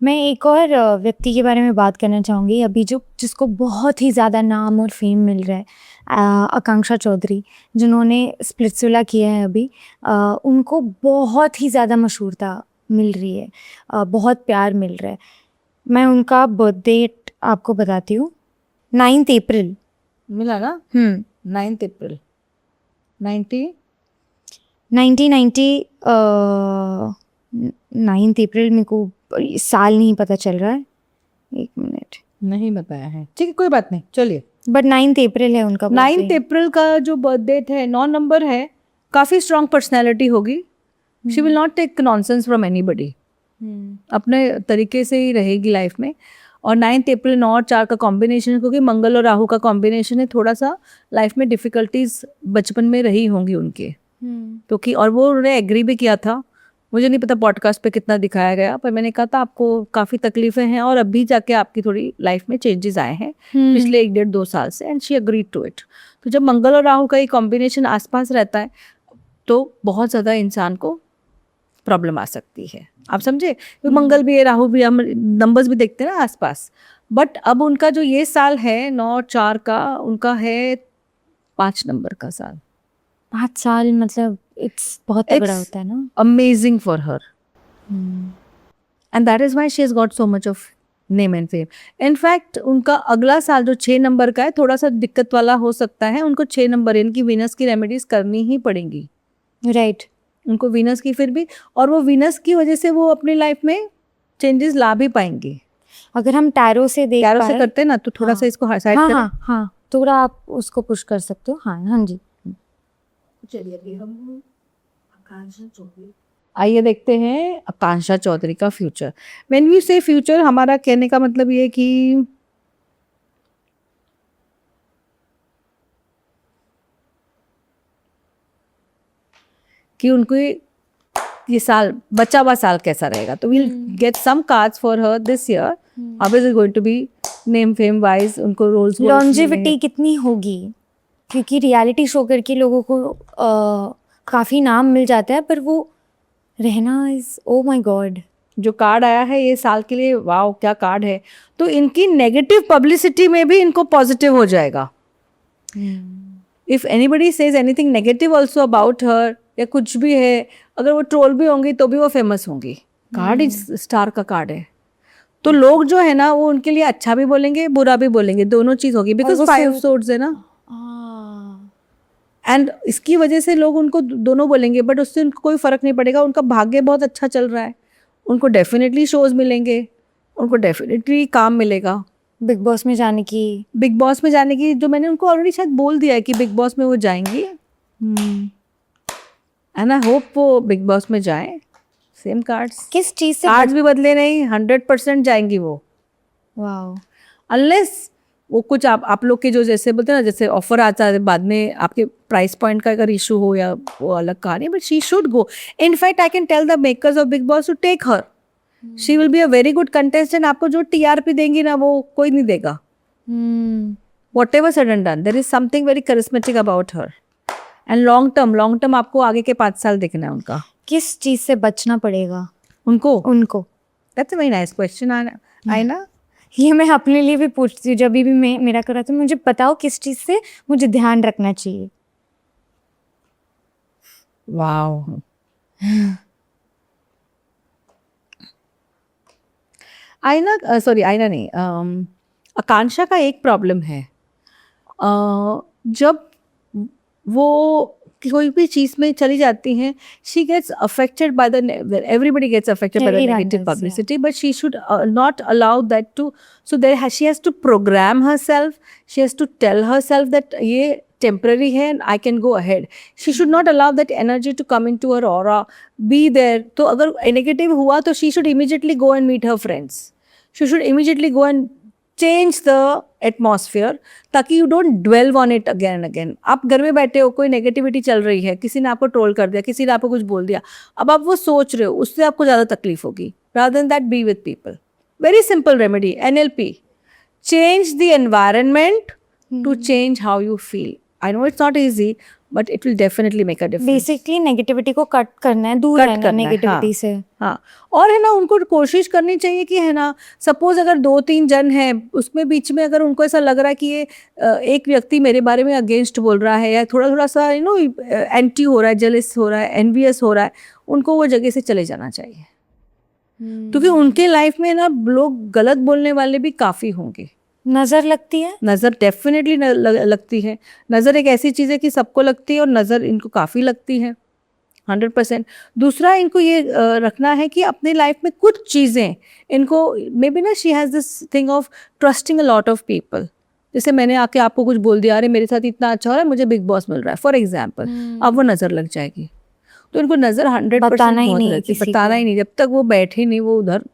मैं एक और व्यक्ति के बारे में बात करना चाहूँगी अभी जो जिसको बहुत ही ज़्यादा नाम और फेम मिल रहा है, आकांक्षा चौधरी, जिन्होंने स्प्लिट्सविला किया है अभी। उनको बहुत ही ज़्यादा मशहूरता मिल रही है, बहुत प्यार मिल रहा है। मैं उनका बर्थ डेट आपको बताती हूँ, 9 अप्रैल। मिला ना 9 अप्रैल 1990 9 अप्रैल। मेरे को साल नहीं पता चल रहा है, 1 मिनट। नहीं बताया है, ठीक है कोई बात नहीं, चलिए। बट 9 अप्रैल है उनका 9 अप्रैल का जो बर्थ डेट है, 9 नंबर है, काफ़ी स्ट्रांग पर्सनैलिटी होगी। She will not take nonsense from anybody, अपने तरीके से ही रहेगी लाइफ में। और 9 अप्रैल 9 और 4 का कॉम्बिनेशन, क्योंकि मंगल और राहु का कॉम्बिनेशन है, थोड़ा सा लाइफ में डिफ़िकल्टीज बचपन में रही होंगी उनके, क्योंकि और वो उन्होंने एग्री भी किया था। मुझे नहीं पता पॉडकास्ट पे कितना दिखाया गया, पर मैंने कहा था आपको काफ़ी तकलीफें हैं और अभी जाके आपकी थोड़ी लाइफ में चेंजेस आए हैं पिछले 1-1.5-2 साल से, and she agreed to it. तो जब मंगल और राहु का ये कॉम्बिनेशन आसपास रहता है तो बहुत ज़्यादा इंसान को प्रॉब्लम आ सकती है, आप समझे। तो मंगल भी है, राहु भी, हम नंबर्स भी देखते हैं ना आसपास। बट अब उनका जो ये साल है 9 और 4 का, उनका है 5 नंबर का साल। 5 साल मतलब इट्स बहुत तगड़ा होता है ना। Amazing for her, and that is why she has got so much of name and fame. In fact उनका अगला साल जो 6 नंबर का है थोड़ा सा दिक्कत वाला हो सकता है। उनको 6 नंबर इनकी वीनस की रेमेडीज करनी ही पड़ेंगी, राइट। उनको वीनस की फिर भी, और वो वीनस की वजह से वो अपनी लाइफ में चेंजेस ला भी पाएंगे। अगर हम टैरो से देख टैरो से करते हैं ना, तो थोड़ा सा इसको साइड हाँ करें। हाँ, थोड़ा आप उसको पुश कर सकते हो। हाँ जी। चलिए अभी हम आकांक्षा चौधरी, आइए देखते हैं आकांक्षा चौधरी का फ्यूचर। व्हेन वी से फ्यूचर, हमारा कहने का मतलब ये कि उनको ये साल, बचा हुआ साल कैसा रहेगा। तो we'll get some cards for her this year. How is it going to be name fame wise, उनको रोल्स, लॉन्जेविटी कितनी होगी, क्योंकि रियलिटी शो करके लोगों को काफ़ी नाम मिल जाता है, पर वो रहना इज, ओ माय गॉड। जो कार्ड आया है ये साल के लिए, वाओ क्या कार्ड है। तो इनकी नेगेटिव पब्लिसिटी में भी इनको पॉजिटिव हो जाएगा। If anybody says anything negative also about her, या कुछ भी है, अगर वो ट्रोल भी होंगी तो भी वो फेमस होंगी। कार्ड इज स्टार का कार्ड है, तो लोग जो है ना वो उनके लिए अच्छा भी बोलेंगे बुरा भी बोलेंगे, दोनों चीज होगी, बिकॉज 5 swords है ना। एंड इसकी वजह से लोग उनको दोनों बोलेंगे, बट उससे उनको कोई फर्क नहीं पड़ेगा। उनका भाग्य बहुत अच्छा चल रहा है, उनको डेफिनेटली शोज मिलेंगे, उनको डेफिनेटली काम मिलेगा। बिग बॉस में जाने की, जो मैंने उनको ऑलरेडी शायद बोल दिया है कि बिग बॉस में वो जाएंगी, एंड आई होप वो बिग बॉस में जाएं। सेम कार्ड्स, किस चीज़ से कार्ड्स भी बदले नहीं, 100% जाएंगी वो। वाओ। अनलेस वो कुछ आप लोग के जो जैसे बोलते हैं ना, जैसे ऑफर आता है बाद में, आपके प्राइस पॉइंट का अगर इशू हो या वो अलग कहानी, but she should go. In fact I can tell the makers of Bigg Boss to take her, she will be a very good contestant. आपको जो टीआरपी देंगी ना वो कोई नहीं देगा। Whatever said and done, there is something very charismatic about her. And long term आपको आगे के 5 साल देखना है उनका। किस चीज़ से बचना पड़ेगा उनको that's a very nice question आईना। ये मैं अपने लिए भी पूछती हूँ जब भी मैं मेरा करा, तो मुझे बताओ किस चीज़ से मुझे ध्यान रखना चाहिए। वाओ, आईना नहीं, आकांक्षा का एक प्रॉब्लम है, जब वो कोई भी चीज़ में चली जाती हैं, she gets affected by the, everybody gets affected by the negative publicity, but she should not allow that to, so there she has to program herself, she has to tell herself that ये temporary है and I can go ahead. She should not allow that energy to come into her aura, be there. तो अगर negative हुआ तो she should immediately go and meet her friends, she should immediately go and change the atmosphere, ताकि you don't dwell on it again and again. आप घर में बैठे हो, कोई नेगेटिविटी चल रही है, किसी ने आपको ट्रोल कर दिया, किसी ने आपको कुछ बोल दिया, अब आप वो सोच रहे हो, उससे आपको ज़्यादा तकलीफ होगी। Rather than that, be with people. Very simple remedy, NLP, change the environment to change how you feel. I know it's not easy, but it will definitely make a difference. Basically negativity को cut करना है, दूर cut रहना करना है, negativity से। हाँ, और है ना, उनको कोशिश करनी चाहिए कि है ना, सपोज अगर 2-3 जन हैं, उसमें बीच में अगर उनको ऐसा लग रहा है कि ये एक व्यक्ति मेरे बारे में अगेंस्ट बोल रहा है या थोड़ा थोड़ा सा एंटी हो रहा है, जेलस हो रहा है, एनवियस हो रहा है, उनको वो जगह से चले जाना चाहिए। क्योंकि उनके लाइफ में ना लोग गलत बोलने वाले भी काफ़ी होंगे। नजर लगती है, नज़र डेफिनेटली लगती है। नज़र एक ऐसी चीज़ है कि सबको लगती है और नज़र इनको काफ़ी लगती है, 100%। दूसरा, इनको ये रखना है कि अपनी लाइफ में कुछ चीज़ें इनको, मे बी ना, she has this thing of trusting a lot of people. जैसे मैंने आके आपको कुछ बोल दिया, अरे मेरे साथ इतना अच्छा हो रहा है, मुझे बिग बॉस मिल रहा है, फॉर एग्जाम्पल, अब वो नज़र लग जाएगी। तो इनको नज़र 100% बताना ही बहुत नहीं रहती है, किसी बताना को। ही नहीं, जब तक वो बैठे नहीं, वो उधर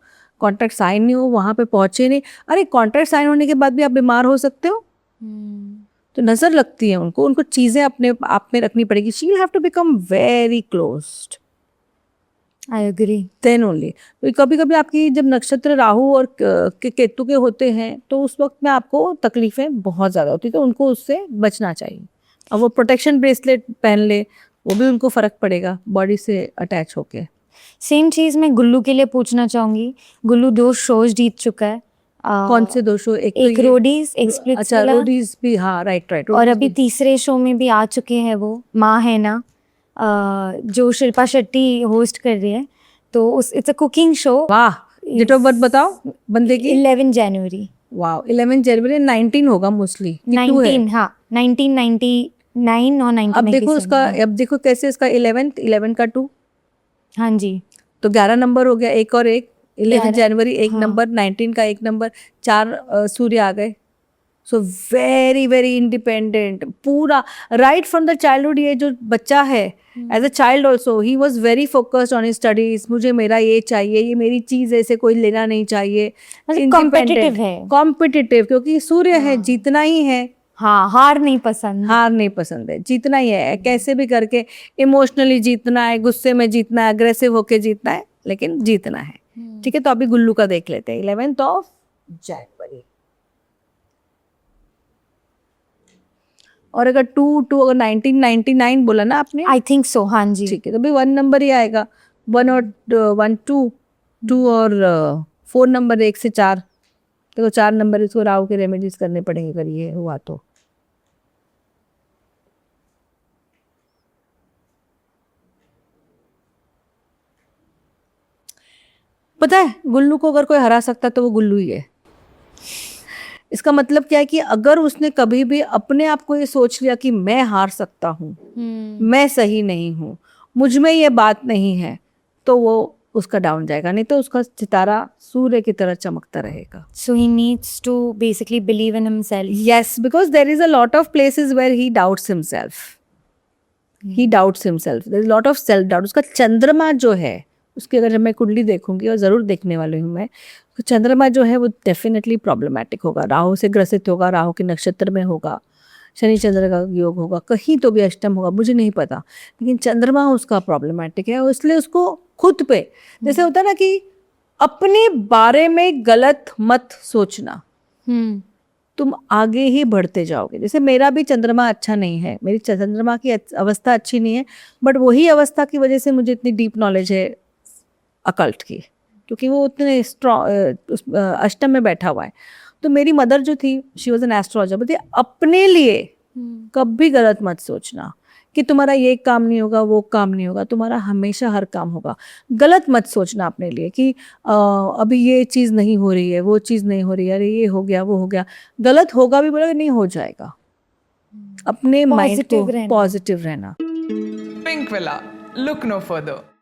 कॉन्ट्रैक्ट साइन नहीं हो, वहाँ पे पहुँचे नहीं। अरे कॉन्ट्रैक्ट साइन होने के बाद भी आप बीमार हो सकते हो, तो नज़र लगती है उनको, उनको चीज़ें अपने आप में रखनी पड़ेगी। She will have to become very closed, I agree. Then only. कभी कभी आपकी जब नक्षत्र राहु और केतु के होते हैं, तो उस वक्त में आपको तकलीफें बहुत ज़्यादा होती है, तो उनको उससे बचना चाहिए। अब वो प्रोटेक्शन ब्रेसलेट पहन ले, वो भी उनको फ़र्क पड़ेगा बॉडी से अटैच होके। सेम चीज मैं गुल्लू के लिए पूछना चाहूंगी। गुल्लू 2 शोज जीत चुका है। कौन से 2 शो? एक एक रोडीज, एक अच्छा, स्प्लिट्सविला, रोडीज भी, हाँ, राइट राइट। और अभी तीसरे शो में भी आ चुके हैं वो, माँ है ना, जो शिल्पा शेट्टी होस्ट कर रही है। तो उस इट्स अ कुकिंग शो। वाह, डेट ऑफ बर्थ बताओ बंदे की। 11 जनवरी। वाह, 11 जनवरी, 19 होगा मोस्टली। 19, हाँ, 1999 और 1997। अब देखो उसका, अब देखो कैसे इसका 11 का 2, हाँ जी, तो 11 नंबर हो गया, एक और एक, 11 जनवरी एक हाँ। नंबर, 19 का एक नंबर, 4 सूर्य आ गए। सो वेरी वेरी इंडिपेंडेंट, पूरा राइट फ्रॉम द चाइल्डहुड। ये जो बच्चा है, as a child also he was very focused on his studies. मुझे मेरा ये चाहिए, ये मेरी चीज़ है, इसे कोई लेना नहीं चाहिए। कॉम्पिटिटिव है। कॉम्पिटिटिव, क्योंकि सूर्य है, जीतना ही है। हाँ, हार नहीं पसंद। हार नहीं पसंद है, जीतना ही है, कैसे भी करके। इमोशनली जीतना है, गुस्से में जीतना है, अग्रेसिव होके जीतना है, लेकिन जीतना है। ठीक है, तो अभी गुल्लू का देख लेते हैं। 11 जनवरी। और अगर 2 अगर 1999 बोला ना आपने, आई थिंक सो, हाँ जी। ठीक है, तो भी 1 नंबर ही आएगा। 1 और 1 2 और 4 नंबर, 1 से 4। देखो 4 नंबर, इसको राहु के रेमेडीज करने पड़ेंगे अगर ये हुआ तो। पता है, गुल्लू को अगर कोई हरा सकता तो वो गुल्लू ही है। इसका मतलब क्या है कि अगर उसने कभी भी अपने आप को ये सोच लिया कि मैं हार सकता हूँ, मैं सही नहीं हूँ, मुझ में ये बात नहीं है, तो वो उसका डाउन जाएगा, नहीं तो उसका सितारा सूर्य की तरह चमकता रहेगा। So he needs to basically believe in himself. Yes, because there is a lot of places where he doubts himself. He doubts himself. There is a lot of self doubt. उसका चंद्रमा जो है, उसकी अगर मैं कुंडली देखूंगी, और ज़रूर देखने वाली हूँ मैं, तो चंद्रमा जो है वो डेफिनेटली प्रॉब्लमेटिक होगा, राहु से ग्रसित होगा, राहु के नक्षत्र में होगा, शनि चंद्र का योग होगा, कहीं तो भी अष्टम होगा, मुझे नहीं पता, लेकिन चंद्रमा उसका प्रॉब्लमेटिक है। और इसलिए उसको खुद पे, जैसे होता है ना कि अपने बारे में गलत मत सोचना, तुम आगे ही बढ़ते जाओगे। जैसे मेरा भी चंद्रमा अच्छा नहीं है, मेरी चंद्रमा की अवस्था अच्छी नहीं है, बट वही अवस्था की वजह से मुझे इतनी डीप नॉलेज है अकल्ट की, क्योंकि वो उतने स्ट्रॉन्ग अष्टम में बैठा हुआ है। तो मेरी मदर जो थी, शी वॉज एन एस्ट्रोलॉजर, बोलती अपने लिए कभी गलत मत सोचना कि तुम्हारा ये काम नहीं होगा, वो काम नहीं होगा, तुम्हारा हमेशा हर काम होगा। गलत मत सोचना अपने लिए कि अभी ये चीज़ नहीं हो रही है, वो चीज़ नहीं हो रही है, अरे ये हो गया, वो हो गया। गलत होगा भी, बोला नहीं हो जाएगा। अपने माइंड को पॉजिटिव रहना। Pink Villa. Look no further.